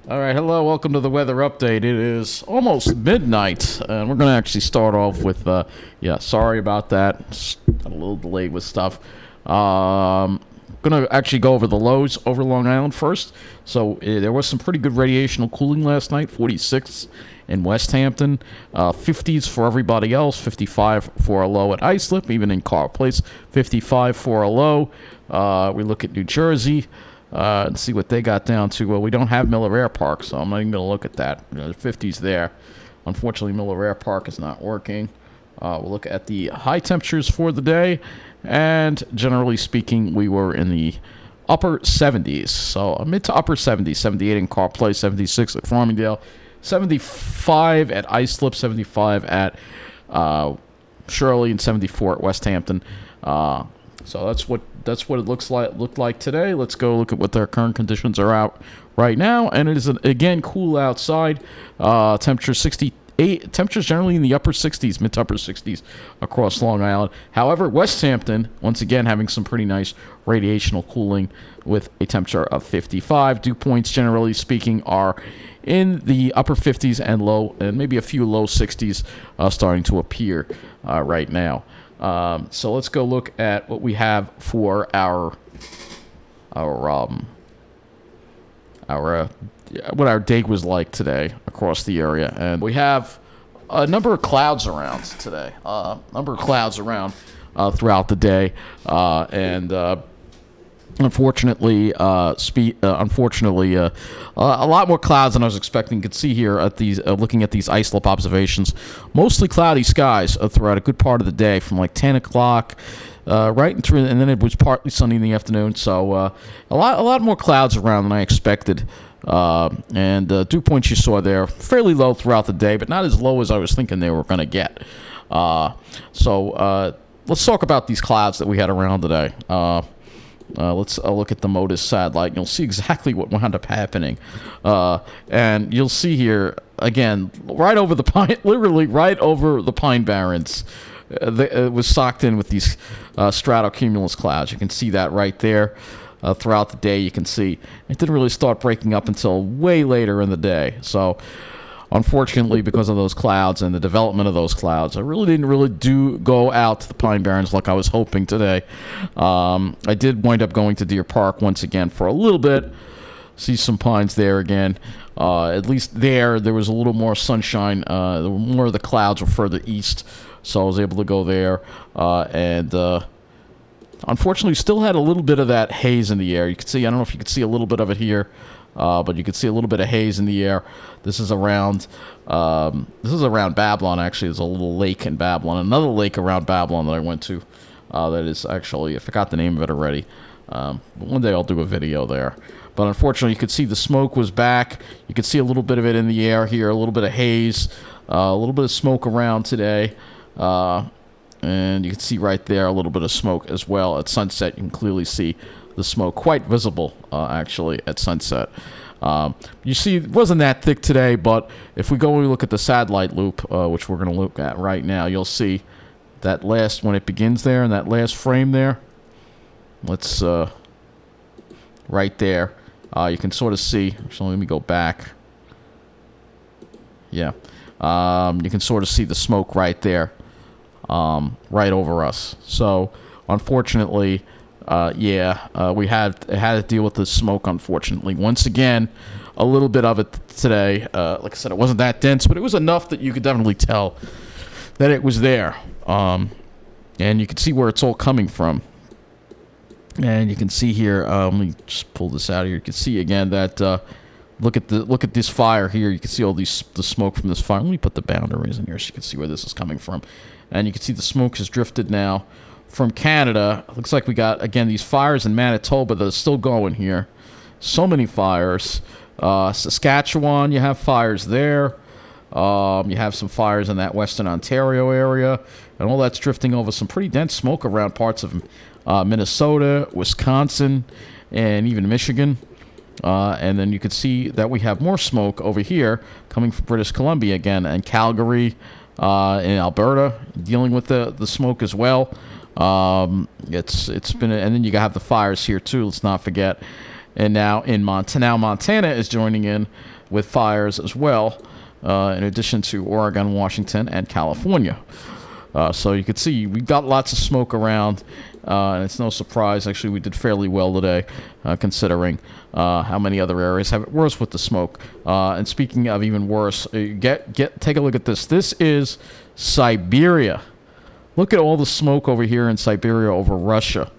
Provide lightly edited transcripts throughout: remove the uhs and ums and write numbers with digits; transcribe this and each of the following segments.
All right, hello, welcome to the weather update. It is almost midnight, and we're going to actually start off with, sorry about that. Just got a little delayed with stuff. Going to actually go over the lows over Long Island first. So there was some pretty good radiational cooling last night, 46 in West Hampton, 50s for everybody else, 55 for a low at Islip, even in Carr Place, 55 for a low. We look at New Jersey. And see what they got down to. Well, we don't have Miller Air Park, so I'm not even going to look at that. The 50s there. Unfortunately, Miller Air Park is not working. We'll look at the high temperatures for the day, and generally speaking, we were in the upper 70s. So mid to upper 70s, 78 in Carr Place, 76 at Farmingdale, 75 at Islip, 75 at Shirley, and 74 at West Hampton. So that's what it looked like today. Let's go look at what their current conditions are out right now, and it is again cool outside. Temperature 68. Temperatures generally in the upper 60s, mid to upper 60s across Long Island. However, West Hampton once again having some pretty nice radiational cooling with a temperature of 55. Dew points generally speaking are in the upper 50s and maybe a few low 60s starting to appear right now. So let's go look at what we have for what our day was like today across the area, and we have a number of clouds around today. Throughout the day, and unfortunately, a lot more clouds than I was expecting. You can see here at these, looking at these ice-slope observations, mostly cloudy skies throughout a good part of the day, from like 10 o'clock right through, and then it was partly sunny in the afternoon. So a lot more clouds around than I expected. And dew points you saw there fairly low throughout the day, but not as low as I was thinking they were going to get. So let's talk about these clouds that we had around today. Let's look at the MODIS satellite, and you'll see exactly what wound up happening. And you'll see here, again, right over the pine, literally right over the Pine Barrens, it was socked in with these stratocumulus clouds. You can see that right there. Throughout the day, you can see it didn't really start breaking up until way later in the day. So unfortunately, because of those clouds and the development of those clouds, I really didn't go out to the Pine Barrens like I was hoping today. I did wind up going to Deer Park once again for a little bit, see some pines there again. At least there was a little more sunshine. More of the clouds were further east, so I was able to go there. And unfortunately, still had a little bit of that haze in the air. You can see, I don't know if you can see a little bit of it here. But you can see a little bit of haze in the air. This is around Babylon. Actually, there's a little lake in Babylon. Another lake around Babylon that I went to. That is actually, I forgot the name of it already. But one day I'll do a video there. But unfortunately, you could see the smoke was back. You could see a little bit of it in the air here. A little bit of haze. A little bit of smoke around today. And you can see right there a little bit of smoke as well. At sunset, you can clearly see the smoke quite visible, actually, at sunset. You see, it wasn't that thick today, but if we go and look at the satellite loop, which we're going to look at right now, you'll see that last, when it begins there, in that last frame there, let's, right there, you can sort of see, so let me go back. Yeah. You can sort of see the smoke right there, right over us. So, unfortunately, we had to deal with the smoke, unfortunately. Once again, a little bit of it today. Like I said, it wasn't that dense, but it was enough that you could definitely tell that it was there. And you can see where it's all coming from. And you can see here, let me just pull this out here. You can see again that, look at this fire here. You can see all the smoke from this fire. Let me put the boundaries in here so you can see where this is coming from. And you can see the smoke has drifted now from Canada. Looks like we got, again, these fires in Manitoba that are still going here. So many fires. Saskatchewan, you have fires there. You have some fires in that Western Ontario area. And all that's drifting over some pretty dense smoke around parts of Minnesota, Wisconsin, and even Michigan. And then you can see that we have more smoke over here coming from British Columbia again, and Calgary, in Alberta, dealing with the smoke as well. It's been, and then you have the fires here too. Let's not forget, And now Montana is joining in with fires as well, in addition to Oregon, Washington, and California. So you can see we've got lots of smoke around, and it's no surprise. Actually, we did fairly well today, considering how many other areas have it worse with the smoke. And speaking of even worse, take a look at this. This is Siberia. Look at all the smoke over here in Siberia over Russia.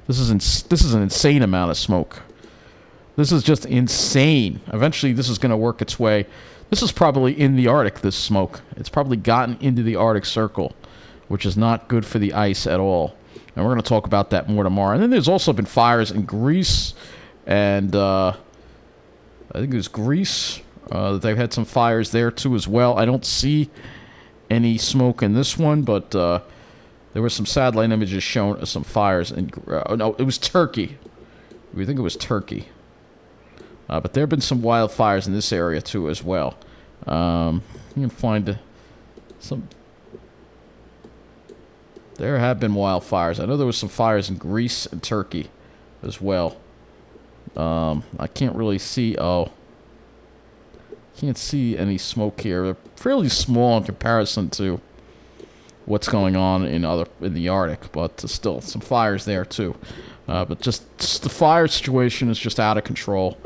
This is an insane amount of smoke. This is just insane. Eventually, this is going to work its way. This is probably in the Arctic, this smoke. It's probably gotten into the Arctic Circle, which is not good for the ice at all. And we're going to talk about that more tomorrow. And then there's also been fires in Greece, and I think it was Greece. They've had some fires there, too, as well. I don't see any smoke in this one, but there were some satellite images showing some fires in... no, it was Turkey. We think it was Turkey. But there have been some wildfires in this area, too, as well. You can find some... There have been wildfires. I know there was some fires in Greece and Turkey as well. I can't really see... can't see any smoke here. They're fairly small in comparison to what's going on in the Arctic, but still some fires there too. But just the fire situation is just out of control,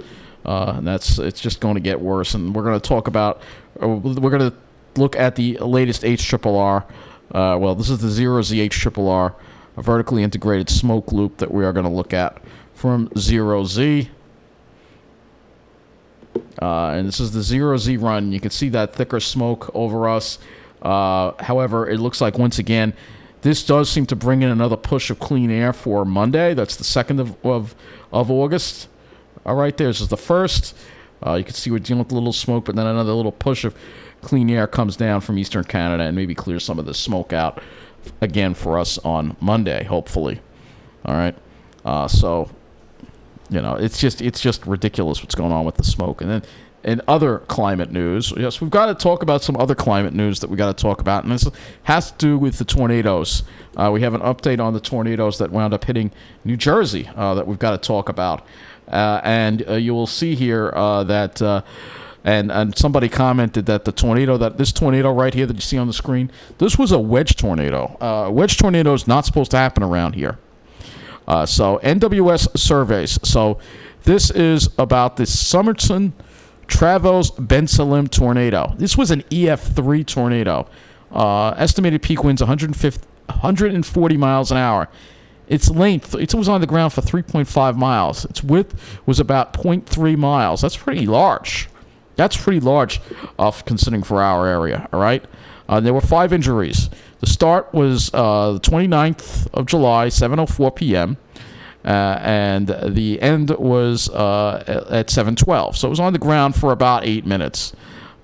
and it's just going to get worse. And we're going to talk about we're going to look at the latest HRRR. Well, this is the 0Z HRRR, a vertically integrated smoke loop that we are going to look at from 0Z. And this is the 0Z run. You can see that thicker smoke over us. However, it looks like, once again, this does seem to bring in another push of clean air for Monday. That's the 2nd of August. All right, this is the 1st. You can see we're dealing with a little smoke, but then another little push of clean air comes down from eastern Canada and maybe clears some of the smoke out again for us on Monday, hopefully. All right. So, it's just ridiculous what's going on with the smoke. And then in other climate news, yes, we've got to talk about some other climate news that we got to talk about, and this has to do with the tornadoes. We have an update on the tornadoes that wound up hitting New Jersey that we've got to talk about. And you will see here that... And somebody commented that this tornado right here that you see on the screen, this was a wedge tornado. A wedge tornado is not supposed to happen around here. So NWS surveys. So this is about the Somerton Travos Bensalim tornado. This was an EF3 tornado. Estimated peak winds 140 miles an hour. Its length, it was on the ground for 3.5 miles. Its width was about 0.3 miles. That's pretty large. Considering for our area, all right? There were 5 injuries. The start was the 29th of July, 7:04 p.m., and the end was at 7:12. So it was on the ground for about 8 minutes.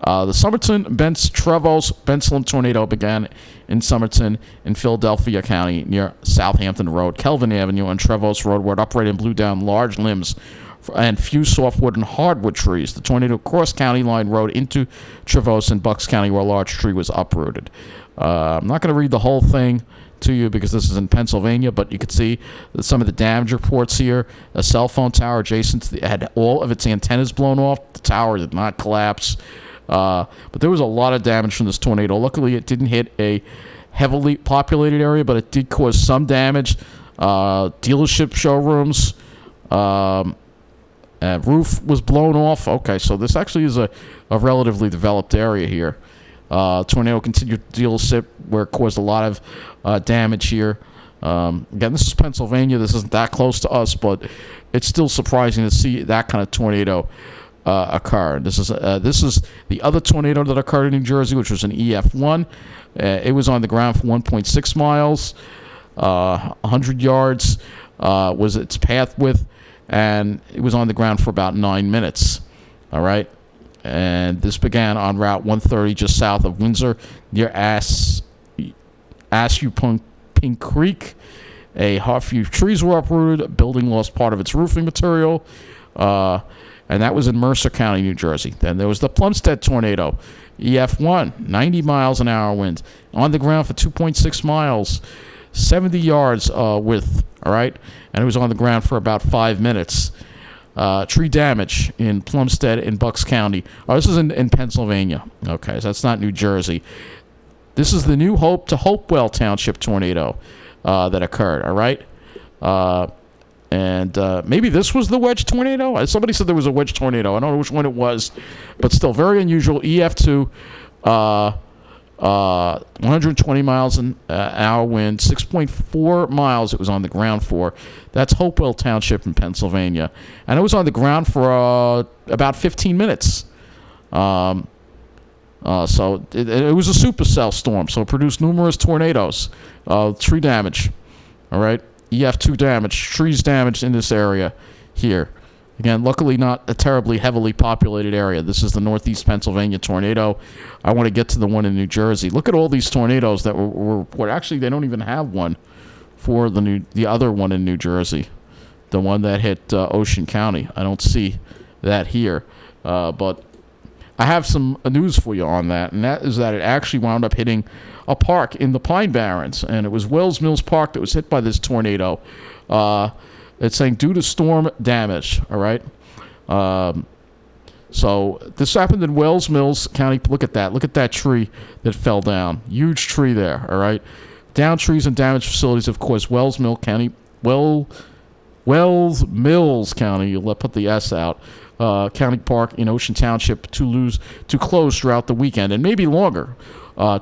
The Somerton Travos Bensalim tornado began in Somerton in Philadelphia County near Southampton Road, Kelvin Avenue, and Travos Road, where it uprated and blew down large limbs and few softwood and hardwood trees. The tornado crossed County Line Road into Travos in Bucks County, where a large tree was uprooted. I'm not going to read the whole thing to you because this is in Pennsylvania, but you can see that some of the damage reports here. A cell phone tower adjacent had all of its antennas blown off. The tower did not collapse. But there was a lot of damage from this tornado. Luckily, it didn't hit a heavily populated area, but it did cause some damage. Dealership showrooms, roof was blown off. Okay, so this actually is a relatively developed area here. Tornado continued dealership where it caused a lot of damage here. Again, this is Pennsylvania. This isn't that close to us, but it's still surprising to see that kind of tornado occur. This is the other tornado that occurred in New Jersey, which was an EF1. It was on the ground for 1.6 miles. 100 yards was its path width, and it was on the ground for about 9 minutes. All right. And this began on Route 130 just south of Windsor near Assunpink Creek. A few trees were uprooted. A building lost part of its roofing material. And that was in Mercer County, New Jersey. Then there was the Plumstead tornado, EF1, 90 miles an hour wind, on the ground for 2.6 miles, 70 yards width, all right? And it was on the ground for about 5 minutes. tree damage in Plumstead and Bucks County. Oh, this is in Pennsylvania. Okay, so that's not New Jersey. This is the New Hope to Hopewell Township tornado that occurred, all right? And maybe this was the wedge tornado? Somebody said there was a wedge tornado. I don't know which one it was, but still very unusual. EF2, 120 miles an hour wind, 6.4 miles it was on the ground for. That's Hopewell Township in Pennsylvania. And it was on the ground for about 15 minutes. So it was a supercell storm, so it produced numerous tornadoes, tree damage, all right? EF2 damage, trees damaged in this area here. Again, luckily not a terribly heavily populated area. This is the Northeast Pennsylvania tornado. I want to get to the one in New Jersey. Look at all these tornadoes that were actually, they don't even have one for the other one in New Jersey, the one that hit Ocean County. I don't see that here, but I have some news for you on that, and that is that it actually wound up hitting a park in the Pine Barrens, and it was Wells Mills Park that was hit by this tornado. It's saying due to storm damage, all right? So this happened in Wells Mills County. Look at that. Look at that tree that fell down. Huge tree there, all right? Down trees and damaged facilities, of course, Wells Mills County. Wells Mills County, you'll put the S out. County Park in Ocean Township to close throughout the weekend, and maybe longer.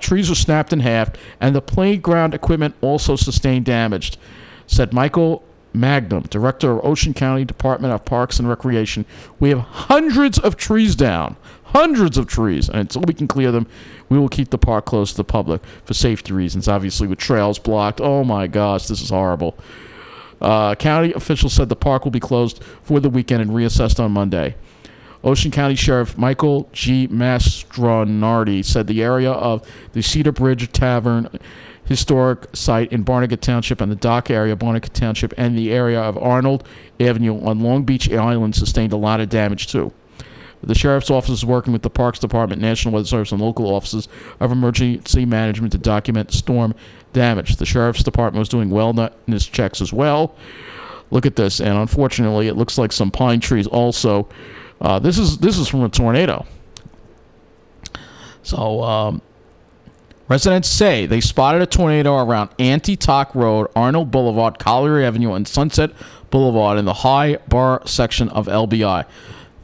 Trees were snapped in half, and the playground equipment also sustained damage, said Michael Magnum, director of Ocean County Department of Parks and Recreation. We have hundreds of trees down. Hundreds of trees. And until we can clear them, we will keep the park closed to the public for safety reasons, obviously with trails blocked. Oh, my gosh, this is horrible. County officials said the park will be closed for the weekend and reassessed on Monday. Ocean County Sheriff Michael G. Mastronardi said the area of the Cedar Bridge Tavern historic site in Barnegat Township and the dock area of Barnegat Township and the area of Arnold Avenue on Long Beach Island sustained a lot of damage too. The Sheriff's Office is working with the Parks Department, National Weather Service, and local offices of emergency management to document storm damage. The Sheriff's Department was doing wellness checks as well. Look at this, and unfortunately, it looks like some pine trees also. This is from a tornado. So, residents say they spotted a tornado around Antietam Road, Arnold Boulevard, Collier Avenue, and Sunset Boulevard in the High Bar section of LBI.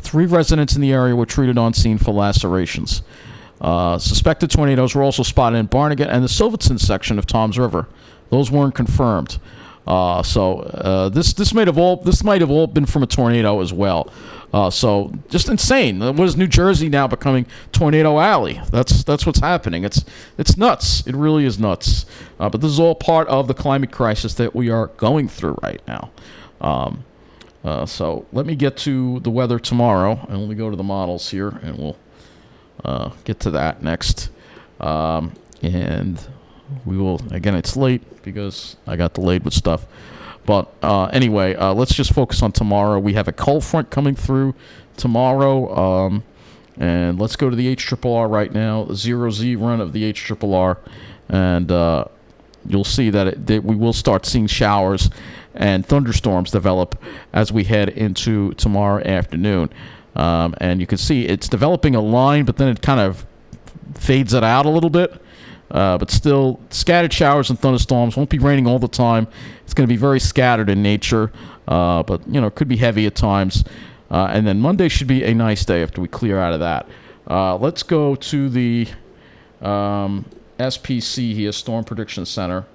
3 residents in the area were treated on scene for lacerations. Suspected tornadoes were also spotted in Barnegat and the Silverton section of Toms River. Those weren't confirmed. This might have all been from a tornado as well. So just insane. What is New Jersey now becoming Tornado Alley? That's what's happening. It's nuts. It really is nuts. But this is all part of the climate crisis that we are going through right now. So let me get to the weather tomorrow, and let me go to the models here, and we'll get to that next. And we will, again, it's late because I got delayed with stuff. But anyway, let's just focus on tomorrow. We have a cold front coming through tomorrow. And let's go to the HRRR right now, the 0Z run of the HRRR. And you'll see that we will start seeing showers and thunderstorms develop as we head into tomorrow afternoon. And you can see it's developing a line, but then it kind of fades it out a little bit. But still, scattered showers and thunderstorms. Won't be raining all the time. It's going to be very scattered in nature, but it could be heavy at times. And then Monday should be a nice day after we clear out of that. Let's go to the SPC here, Storm Prediction Center,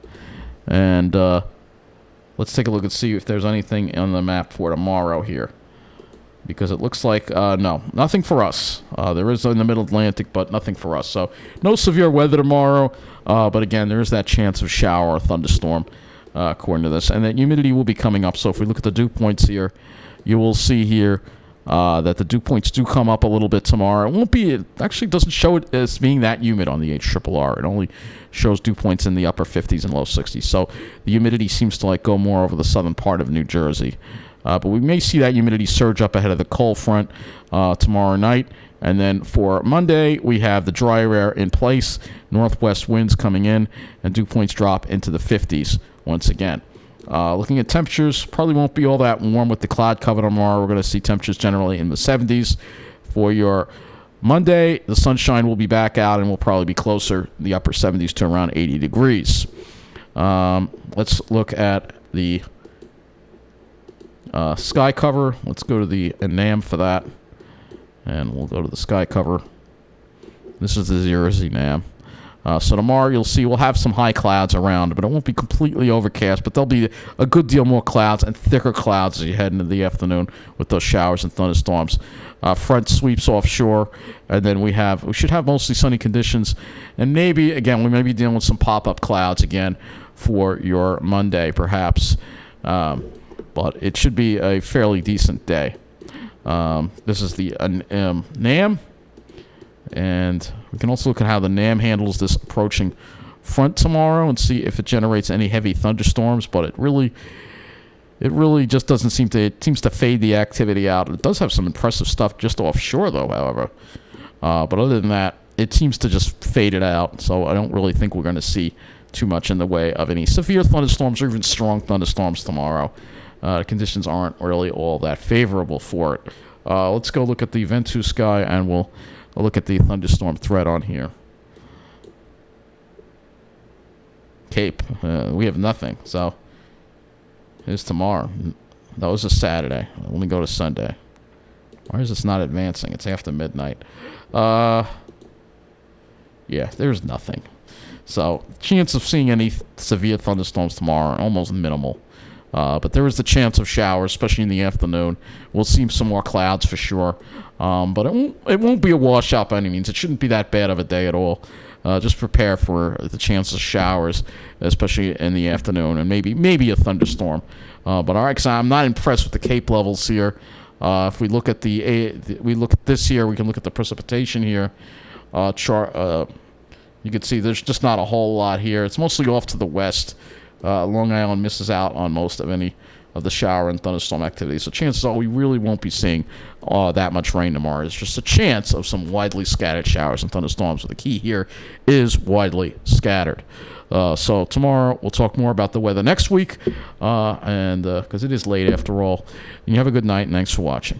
and let's take a look and see if there's anything on the map for tomorrow here. Because it looks like, no, nothing for us. There is in the middle Atlantic, but nothing for us. So no severe weather tomorrow, but again, there is that chance of shower or thunderstorm, according to this. And that humidity will be coming up. So if we look at the dew points here, you will see here that the dew points do come up a little bit tomorrow. It actually doesn't show it as being that humid on the HRRR. It only shows dew points in the upper 50s and low 60s. So the humidity seems to go more over the southern part of New Jersey. But we may see that humidity surge up ahead of the cold front tomorrow night. And then for Monday, we have the drier air in place, northwest winds coming in, and dew points drop into the 50s once again. Looking at temperatures, probably won't be all that warm with the cloud cover tomorrow. We're going to see temperatures generally in the 70s. For your Monday, the sunshine will be back out and will probably be closer in the upper 70s to around 80 degrees. Let's look at the sky cover. Let's go to the NAM for that. And we'll go to the sky cover. This is the 0Z NAM. So tomorrow you'll see we'll have some high clouds around, but it won't be completely overcast, but there'll be a good deal more clouds and thicker clouds as you head into the afternoon with those showers and thunderstorms. Front sweeps offshore, and then we should have mostly sunny conditions, and maybe, again, we may be dealing with some pop-up clouds again for your Monday, perhaps, but it should be a fairly decent day. This is the NAM. And we can also look at how the NAM handles this approaching front tomorrow and see if it generates any heavy thunderstorms. But it really just doesn't seem to. It seems to fade the activity out. It does have some impressive stuff just offshore, though. However, but other than that, it seems to just fade it out. So I don't really think we're going to see too much in the way of any severe thunderstorms or even strong thunderstorms tomorrow. The conditions aren't really all that favorable for it. Let's go look at the Ventus sky, and we'll look at the thunderstorm threat on here. Cape. We have nothing. So here's tomorrow. That was a Saturday. Let me go to Sunday. Why is this not advancing? It's after midnight. Yeah, there's nothing. So chance of seeing any severe thunderstorms tomorrow almost minimal. But there is the chance of showers, especially in the afternoon. We'll see some more clouds for sure. But it won't be a washout by any means. It shouldn't be that bad of a day at all. Just prepare for the chance of showers, especially in the afternoon, and maybe a thunderstorm. But all right, I'm not impressed with the Cape levels here. If we look at this here, we can look at the precipitation here. Chart. You can see there's just not a whole lot here. It's mostly off to the west. Long Island misses out on most of any of the shower and thunderstorm activity. So chances are we really won't be seeing that much rain tomorrow. It's just a chance of some widely scattered showers and thunderstorms. So the key here is widely scattered. So tomorrow we'll talk more about the weather next week, and because it is late after all. And you have a good night, and thanks for watching.